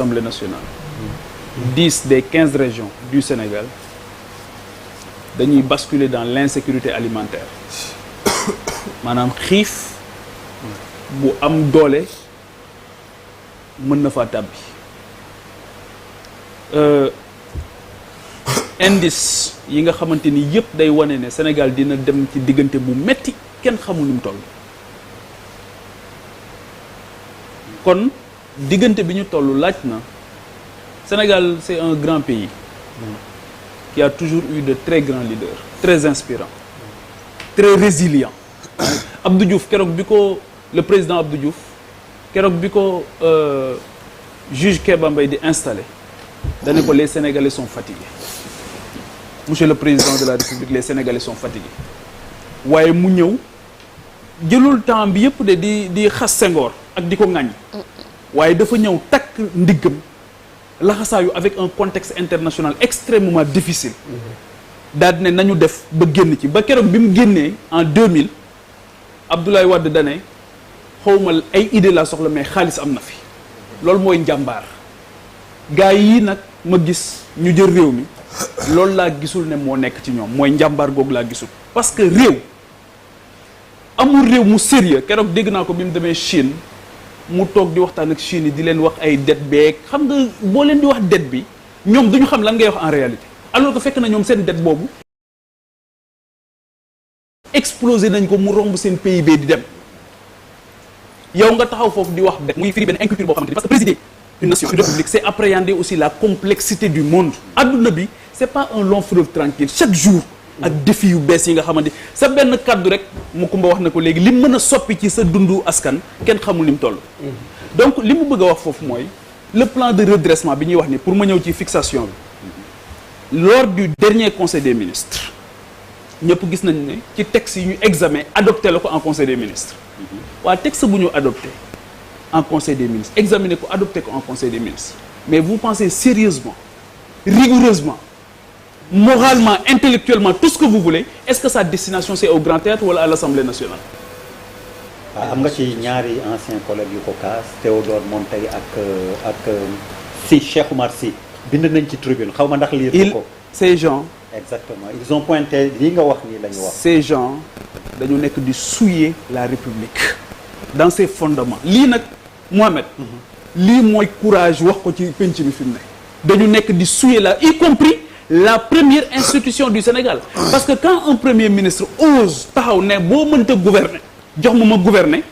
l'Assemblée nationale 10 des 15 régions du Sénégal dañuy basculer dans l'insécurité alimentaire maanaam xiif bu am doole mën na faa tàbbi indice yi nga xamante ni yëpp day wane ne Sénégal dina dem ci diggante bu metti kenn xamul nu mu toll kon diggante bi ñu toll laaj na Sénégal c'est un grand pays qui a toujours eu de très grands leaders très inspirants très résilients Abdou Diouf keroog bi ko le président Abdou Diouf keroog bi ko juge Kéba Mbaye di installé dane ko les Sénégalais sont fatigués monsieur le président de la République les Sénégalais sont fatigués waaye mu ñëw jëlul temps bi yëpp de di xas Senghor ak di ko ŋàññ waaye dafa ñëw takk ndiggam laxasaayu avec un contexte international extrêmement difficile daal di ne nañu def ba génn ci ba keroog bi mu génnee en 2000 Abdoulaye Wade dane xawma ay idée laa soxla mais xaalis am na fi loolu mooy njàmbaar gaa yi nag ma gis ñu jël réew mi loolu laa gisul ne moo nekk ci ñoom mooy njàmbaar googu laa gisul parce que réew amul réew mu sérieux keroog dégg naa ko bi mu demee Chine mu toog di waxtaan ak Chine yi di leen wax ay dette beeg xam nga boo leen di wax dette bi ñoom duñu xam lan ngay wax en réalité alors que fekk na ñoom seen dette boobu explosé nañ ko mu romb seen PIB di dem yow nga taxaw foofu di wax dette muy firi benn inculture boo xamante ni parce que présider une nation une république c'est appréhender aussi la complexité du monde adduna bi c'est pas un long fleuve tranquille chaque jour ak défi yu bees yi nga xamante sa benn kaddu rek mu kumba wax na ko léegi li mën a soppi ci sa dundu askan kenn xamul ni mu toll donc li mu bëgg a wax foofu mooy le plan de redressement bi ñuy wax ni pour ma ñëw ci fixation bi lors du dernier conseil des ministres ñëpp gis nañ ne ci texte yi ñu examen adopté la ko en conseil des ministres waa texte bu ñu adopté en conseil des ministres examiné ko adopté ko en conseil des ministres mais vous pensez sérieusement rigoureusement moralement, intellectuellement, tout ce que vous voulez, est-ce que sa destination c'est au Grand Théâtre ou à l'Assemblée nationale? am nga ci ñaari anciens collègues yu ko kaas Théodore Monteil ak si Cheikh Oumar Sy bind nañ ci tribune xaw ma ndax lire ko. Ces gens. Exactement ils ont pointé li nga wax nii la ñu wax. Ces gens dañu nekk di souiller la République dans ses fondements lii nag Mohamed. lii mooy courage wax ko ci penc bi fi mu ne. dañu nekk di souiller la y compris la première institution du Sénégal parce que quand un premier ministre ose taxaw ne boo mënta gouverner jox ma gouverner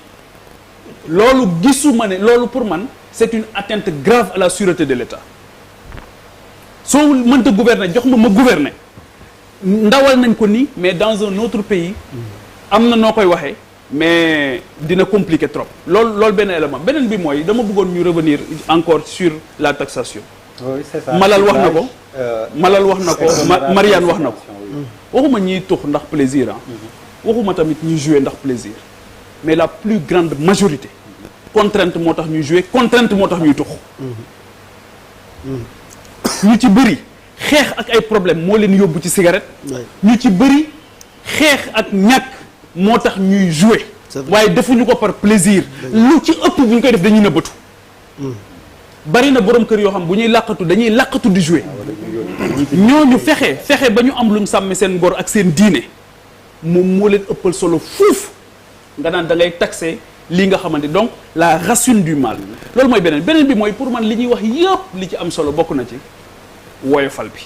loolu gisuma ne loolu pour man c'est une atteinte grave à la sûreté de l'État soo mënta gouverner jox ma gouverner ndawal nañ ko nii mais dans un autre pays am na noo koy waxee mais dina compliqué trop loolu benn élément beneen bi mooy dama bëggoon ñu revenir encore sur la taxation. Oui, c'est ça. Malal wax na ko Malal wax na ko Marianne wax na ko waxuma ñiy tux ndax plaisir waxuma tamit ñuy jouer ndax plaisir mais la plus grande majorité contrainte moo tax ñuy jouer contrainte moo tax ñuy tux ñu ci bëri xeex ak ay problème moo leen yóbbu ci cigarette ñu ci bëri xeex ak ñàkk moo tax ñuy jouer waaye defuñu ko par plaisir lu ci ëpp bu ñu koy def dañuy nëbbatu bari na borom kër yoo xam bu ñuy làqatu dañuy làqatu di jouer ñooñu fexe ba ñu am luñ sàmme seen ngor ak seen diine moom moo leen ëppal solo fuuf nga naan da ngay taxer lii nga xamante donc la racine du mal loolu mooy beneen bi mooy pour man li ñuy wax yëpp li ci am solo bokk na ci woyofal bi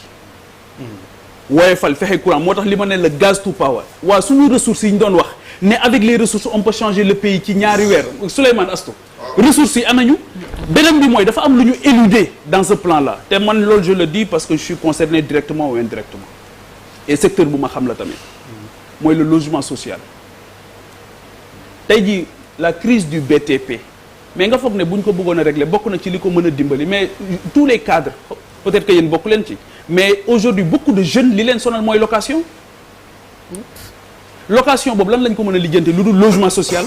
woyofal fexe courant moo tax li ma ne le gaz to power waa suñu ressources yi ñu doon wax ne avec les ressources on peut changer le pays ci ñaari weer Souleymane Astou ressources yi anañu beneen bi mooy dafa am lu ñu éluder dans ce plan là te man loolu je le dis parce que je suis concerné directement ou indirectement et secteur bu ma xam la tamit mooy le logement social tey jii la crise du BTP mais nga foog ne bu ñu ko bëggoon a régler bokk na ci li ko mën a dimbali mais tous les cadres peut-être que yéen bokk leen ci mais aujourd'hui beaucoup de jeunes li leen sonal mooy location boobu lan lañ ko mën a lijjanti lu dul logement social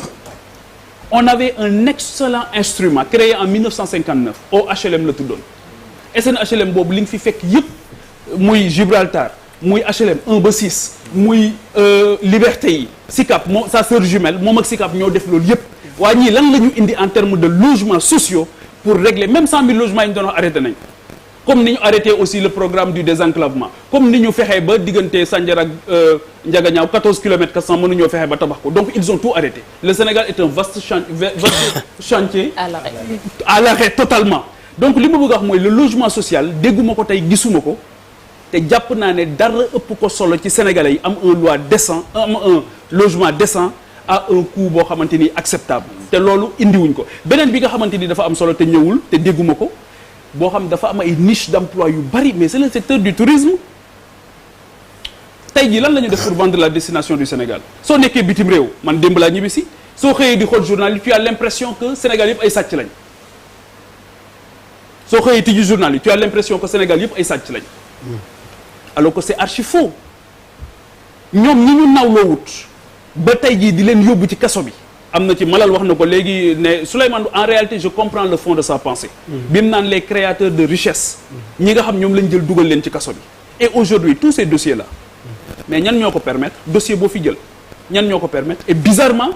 on avait un excellent instrument créé en 1959 au HLM la tuddoon SNHLM boobu li nga fi fekk yëpp muy Gibraltar muy HLM 1 ba 6 muy Liberté yi SICAP sa sœur jumelle moom ak SICAP ñoo def loolu yëpp waa ñii lan la ñu indi en termes de logements sociaux pour régler même 100 000 logements yi ñu doon wax arrêté nañ comme ni ñu arrêté aussi le programme du désenclavement comme ni ñu fexee ba diggante Sandiara ak Ndiaganiao 14 kilomètres 400 mënuñoo fexe ba tabax ko donc ils ont tout arrêté le Sénégal est un vaste chantier à l'arrêt totalement donc li ma bëgg a wax mooy le logement social dégguma ko tey gisuma ko te jàpp naa ne dara ëpp ko solo ci sénégalais yi am un loi décent am un logement décent à un coût boo xamante ni acceptable te loolu indiwuñ ko beneen bi nga xamante ni dafa am solo te ñëwul te dégguma ko boo xam dafa am ay niche d'emploi yu bari mais c'est le secteur du tourisme tey jii lan la ñu def pour vendre la destination du Sénégal soo nekkee bitim réew man démb laa ñibbi si soo xëyee di xool journal yi tu as l'impression que Sénégal yëpp ay sàcc lañ soo xëyee tijji journal yi tu as l'impression que Sénégal yëpp ay sàcc lañ alors que c'est archi faux ñoom ñi ñu nawloo wut ba tey jii di leen yóbbu ci kaso bi am na ci Malal wax na ko léegi ne Souleymane en réalité je comprends le fond de sa pensée bi mu naan les créateurs de richesse ñi nga xam ñoom lañ jël dugal leen ci kaso bi et aujourd'hui tous ces dossiers là mais ñan ñoo ko permettre dossier boo fi jël ñan ñoo ko permettre et bizarrement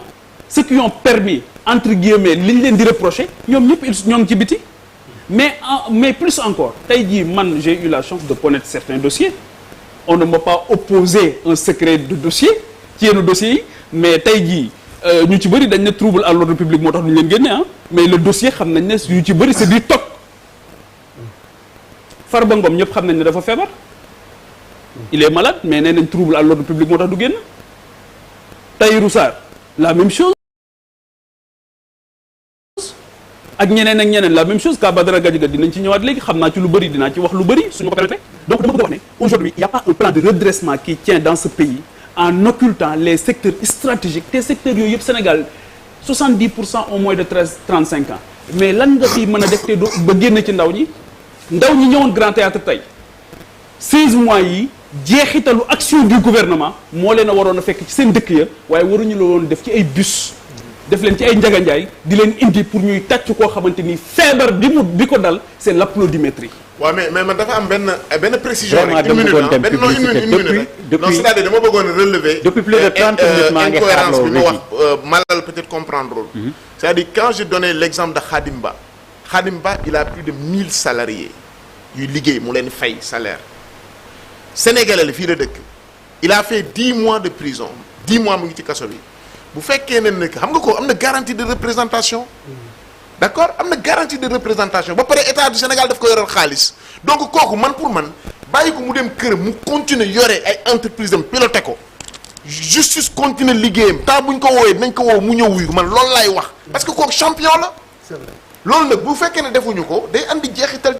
ceux qui ont permis entre guillemets li ñu leen di reprocher ñoom ñëpp ñoo ngi ci biti mais plus encore tey jii man j'ai eu la chance de connaître certains dossiers on ne m'a pas opposé un secret de dossier ci yenn dossiers yi mais tey jii ñu ci bëri dañ ne trouble à l'ordre public moo tax duñu leen génne ah mais le dossier xam nañ ne yu ci bëri c'est du toc Farba Ngom ñëpp xam nañ ne dafa feebar il est malade mais nee nañ trouble à l'ordre public moo tax du génn Tahirou Sarr la même chose ak ñeneen la même chose ka Badara Gadiaga dinañ ci ñëwaat léegi xam naa ci lu bëri dinaa ci wax lu bëri suñu ko permettre donc dama bëgg a wax ne aujourd'hui il y a pas un plan de redressement qui tient dans ce pays en occultant les secteurs stratégiques te secteurs yooyu yëpp Sénégal 70% ont moins de 35 ans mais lan nga fi mën a def te doo ba génn ci ndaw ñi ñëwoon Grand Théâtre tey 16 mois yi jeexitalu action du gouvernement moo leen a waroon a fekk ci seen dëkk ya waaye waruñu la woon def ci ay bus def leen ci ay njaganjaay di leen indi pour ñuy tàcc koo xamante ni feebar bi ko dal c'est l'applaudimétrie. waaw mais man dafa am benn précision rek. une minute non c'est-à-dire dama bëggoon relever. depuis plus de 30 minutes maa ngi incohérence bi ma wax Malal peut-être comprendre loolu. c'est-à-dire quand je donnais l'exemple de Khadim Ba il a plus de 1000 salariés yuy liggéey mu leen fay salaire sénégalais la fii la dëkk il a fait 10 mois de prison 10 mois mu ngi ci kaso bi. bu fekkee ne nag xam nga ko am na garantie de représentation d'accord am na garantie de représentation ba pare état du Sénégal daf ko yoral xaalis donc kooku man pour man bàyyi ko mu dem këram mu continuer yore ay entreprise am piloté ko justice continuer liggéeyam temps bu ñu ko woowee dinañ ko woow mu ñëw wuyu man loolu laay wax parce que kooku champion la. c'est vrai loolu nag bu fekkee ne defuñu ko day andi jeexital.